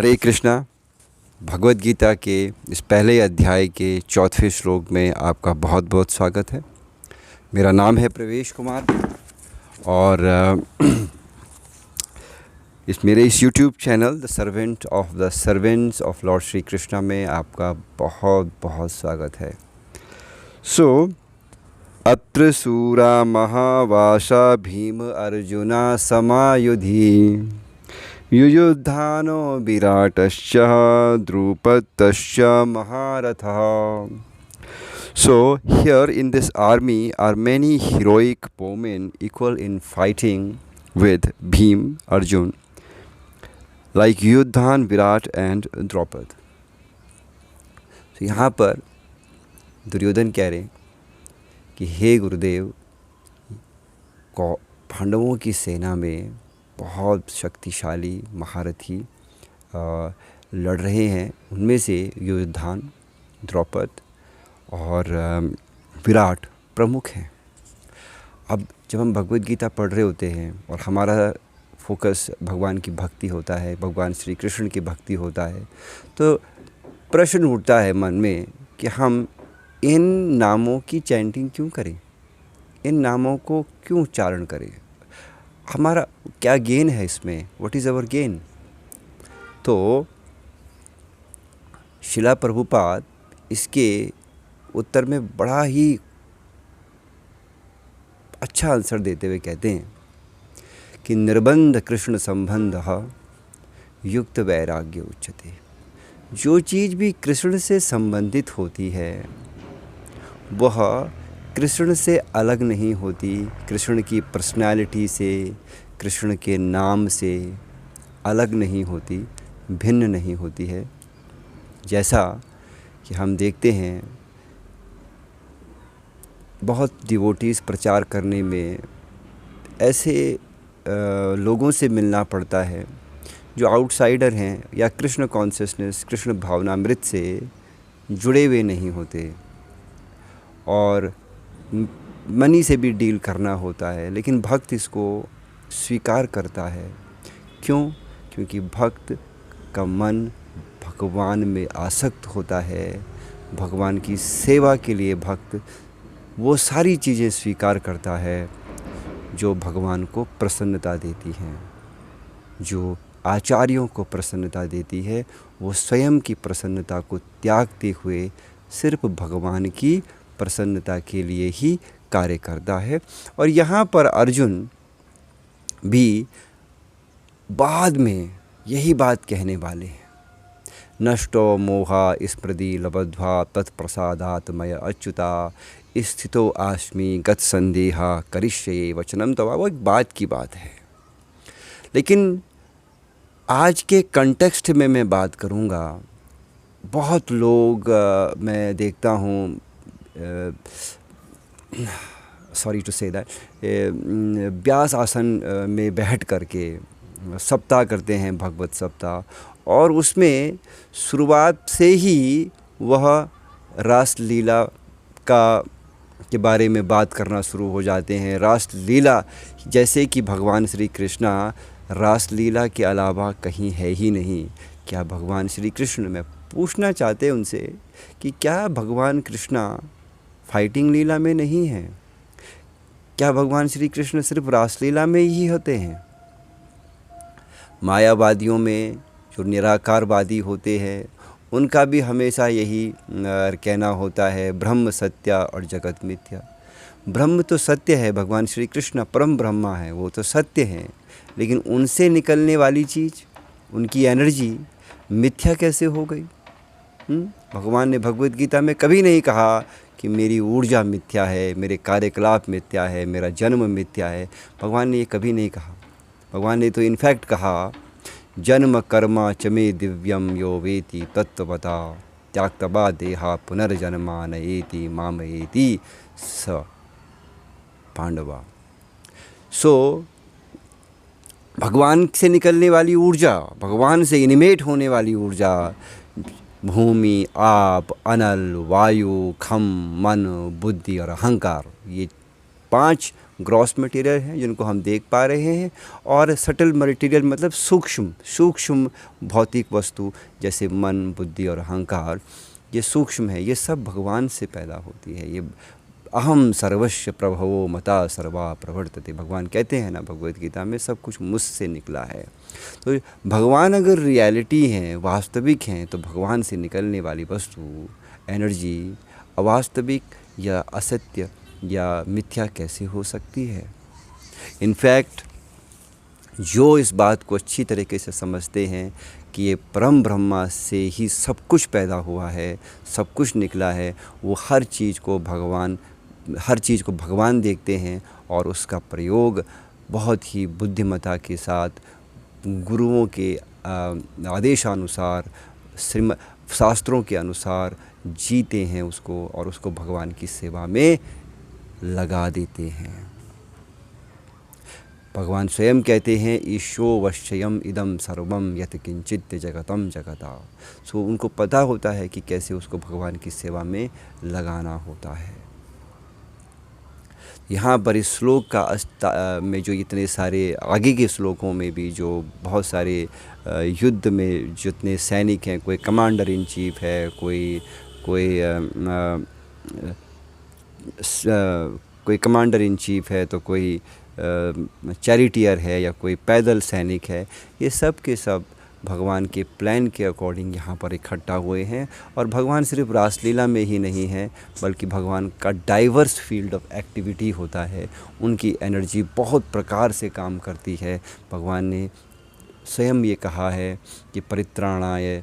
हरे कृष्णा। भगवद गीता के इस पहले अध्याय के चौथे श्लोक में आपका बहुत बहुत स्वागत है। मेरा नाम है प्रवेश कुमार और इस YouTube channel the servants of Lord Shri Krishna में आपका बहुत बहुत स्वागत है। अत्र सूरा महावासा Bhim arjuna समायुधि युयुधानो विराटश्च द्रुपदश्च महारथः. So here in this army are many heroic women equal in fighting with Bhim, Arjun, like Yudhan, Virat and Draupad. So यहाँ पर दुर्योधन कह रहे कि हे गुरुदेव, पांडवों की सेना में बहुत शक्तिशाली महारथी लड़ रहे हैं। उनमें से युयुधान, द्रौपद और विराट प्रमुख हैं। अब जब हम भगवद गीता पढ़ रहे होते हैं और हमारा फोकस भगवान की भक्ति होता है, भगवान श्री कृष्ण की भक्ति होता है, तो प्रश्न उठता है मन में कि हम इन नामों की चैंटिंग क्यों करें, इन नामों को क्यों उच्चारण करें, हमारा क्या गेन है इसमें, व्हाट इज़ अवर गेन। तो शिला प्रभुपाद इसके उत्तर में बड़ा ही अच्छा आंसर देते हुए कहते हैं कि निर्बंध कृष्ण संबंध युक्त वैराग्य उच्यते। जो चीज़ भी कृष्ण से संबंधित होती है वह कृष्ण से अलग नहीं होती, कृष्ण की पर्सनैलिटी से, कृष्ण के नाम से अलग नहीं होती, भिन्न नहीं होती है। जैसा कि हम देखते हैं बहुत डिवोटीज़ प्रचार करने में ऐसे लोगों से मिलना पड़ता है जो आउटसाइडर हैं या कृष्ण कॉन्शियसनेस, कृष्ण भावनामृत से जुड़े हुए नहीं होते, और मनी से भी डील करना होता है। लेकिन भक्त इसको स्वीकार करता है। क्यों? क्योंकि भक्त का मन भगवान में आसक्त होता है। भगवान की सेवा के लिए भक्त वो सारी चीज़ें स्वीकार करता है जो भगवान को प्रसन्नता देती हैं, जो आचार्यों को प्रसन्नता देती है। वो स्वयं की प्रसन्नता को त्यागते हुए सिर्फ भगवान की प्रसन्नता के लिए ही कार्य करता है। और यहाँ पर अर्जुन भी बाद में यही बात कहने वाले हैं। नष्टो मोहा स्मृति लब्ध्वा तत्प्रसादात् मया अच्युता स्थितो आस्मि गत संदेहा करिष्ये वचनम तवा। वो एक बात की बात है, लेकिन आज के कंटेक्स्ट में मैं बात करूँगा। बहुत लोग मैं देखता हूँ, सॉरी टू से दैट, व्यास आसन में बैठ करके सप्ताह करते हैं, भगवत सप्ताह, और उसमें शुरुआत से ही वह रास लीला के बारे में बात करना शुरू हो जाते हैं। रास लीला, जैसे कि भगवान श्री कृष्णा रास लीला के अलावा कहीं है ही नहीं। क्या भगवान श्री कृष्ण, मैं पूछना चाहते हैं उनसे कि क्या भगवान कृष्णा फाइटिंग लीला में नहीं है? क्या भगवान श्री कृष्ण सिर्फ रासलीला में ही होते हैं? मायावादियों में जो निराकारवादी होते हैं उनका भी हमेशा यही कहना होता है, ब्रह्म सत्य और जगत मिथ्या। ब्रह्म तो सत्य है, भगवान श्री कृष्ण परम ब्रह्मा है, वो तो सत्य हैं, लेकिन उनसे निकलने वाली चीज़, उनकी एनर्जी मिथ्या कैसे हो गई? भगवान ने भगवद गीता में कभी नहीं कहा कि मेरी ऊर्जा मिथ्या है, मेरे कार्यकलाप मिथ्या है, मेरा जन्म मिथ्या है। भगवान ने ये कभी नहीं कहा। भगवान ने तो इनफैक्ट कहा, जन्म कर्मा चमे दिव्यम यो वेति तत्वता त्याक्तबा देहा पुनर्जन्मा नयेति मामयेति स पांडवा। सो भगवान से निकलने वाली ऊर्जा, भगवान से इनिमेट होने वाली ऊर्जा, भूमि, आप, अनल, वायु, खम, मन, बुद्धि और अहंकार, ये 5 ग्रॉस मटेरियल हैं जिनको हम देख पा रहे हैं, और सटल मटेरियल मतलब सूक्ष्म भौतिक वस्तु जैसे मन, बुद्धि और अहंकार, ये सूक्ष्म है, ये सब भगवान से पैदा होती है। ये अहम सर्वस्व प्रभवो मता सर्वा प्रवर्तते, भगवान कहते हैं ना भगवद गीता में, सब कुछ मुझसे निकला है। तो भगवान अगर रियलिटी हैं, वास्तविक हैं, तो भगवान से निकलने वाली वस्तु, एनर्जी अवास्तविक या असत्य या मिथ्या कैसे हो सकती है। इनफैक्ट जो इस बात को अच्छी तरीके से समझते हैं कि ये परम ब्रह्मा से ही सब कुछ पैदा हुआ है, सब कुछ निकला है, वो हर चीज़ को भगवान देखते हैं और उसका प्रयोग बहुत ही बुद्धिमत्ता के साथ गुरुओं के आदेशानुसार, शास्त्रों के अनुसार जीते हैं उसको, और उसको भगवान की सेवा में लगा देते हैं। भगवान स्वयं कहते हैं ईशो वश्यम इदम सर्वम यत किंचित जगतम जगता। सो उनको पता होता है कि कैसे उसको भगवान की सेवा में लगाना होता है। यहाँ पर इस श्लोक का में जो इतने सारे आगे के श्लोकों में भी जो बहुत सारे युद्ध में जितने सैनिक हैं, कोई कमांडर इन चीफ है, कोई कमांडर इन चीफ है, तो कोई चैरिटियर है, या कोई पैदल सैनिक है, ये सब के सब भगवान के प्लान के अकॉर्डिंग यहाँ पर इकट्ठा हुए हैं। और भगवान सिर्फ रासलीला में ही नहीं है, बल्कि भगवान का डाइवर्स फील्ड ऑफ एक्टिविटी होता है। उनकी एनर्जी बहुत प्रकार से काम करती है। भगवान ने स्वयं ये कहा है कि परित्राणाय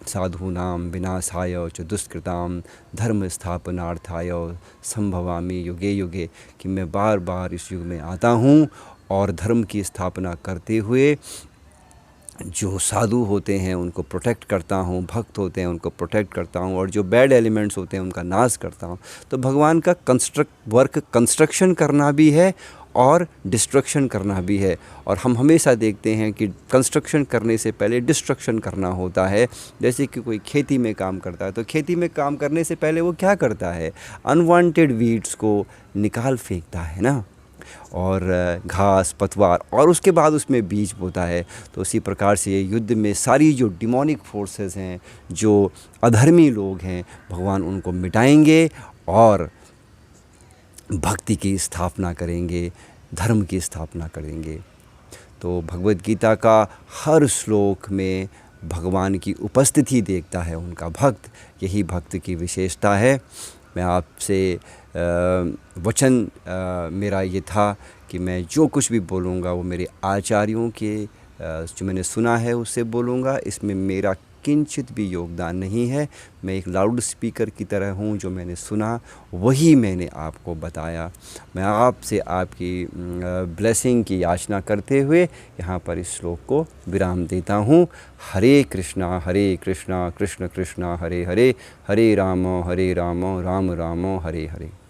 साधूनां विनाशाय च दुष्कृतां धर्म स्थापनार्थाय संभवामि युगे युगे, कि मैं बार बार इस युग में आता हूँ और धर्म की स्थापना करते हुए जो साधु होते हैं उनको प्रोटेक्ट करता हूँ, भक्त होते हैं उनको प्रोटेक्ट करता हूँ, और जो बैड एलिमेंट्स होते हैं उनका नाश करता हूँ। तो भगवान का कंस्ट्रक्शन करना भी है और डिस्ट्रक्शन करना भी है। और हम हमेशा देखते हैं कि कंस्ट्रक्शन करने से पहले डिस्ट्रक्शन करना होता है। जैसे कि कोई खेती में काम करता है, तो खेती में काम करने से पहले वो क्या करता है, अनवांटेड वीड्स को निकाल फेंकता है ना, और घास पतवार, और उसके बाद उसमें बीज बोता है। तो उसी प्रकार से युद्ध में सारी जो डिमोनिक फोर्सेस हैं, जो अधर्मी लोग हैं, भगवान उनको मिटाएंगे और भक्ति की स्थापना करेंगे, धर्म की स्थापना करेंगे। तो भगवद गीता का हर श्लोक में भगवान की उपस्थिति देखता है उनका भक्त। यही भक्त की विशेषता है। मैं आपसे वचन मेरा ये था कि मैं जो कुछ भी बोलूँगा वो मेरे आचार्यों के जो मैंने सुना है उससे बोलूँगा। इसमें मेरा किंचित भी योगदान नहीं है। मैं एक लाउड स्पीकर की तरह हूँ, जो मैंने सुना वही मैंने आपको बताया। मैं आपसे आपकी ब्लेसिंग की याचना करते हुए यहाँ पर इस श्लोक को विराम देता हूँ। हरे कृष्णा कृष्ण कृष्ण हरे हरे, हरे राम राम राम हरे हरे।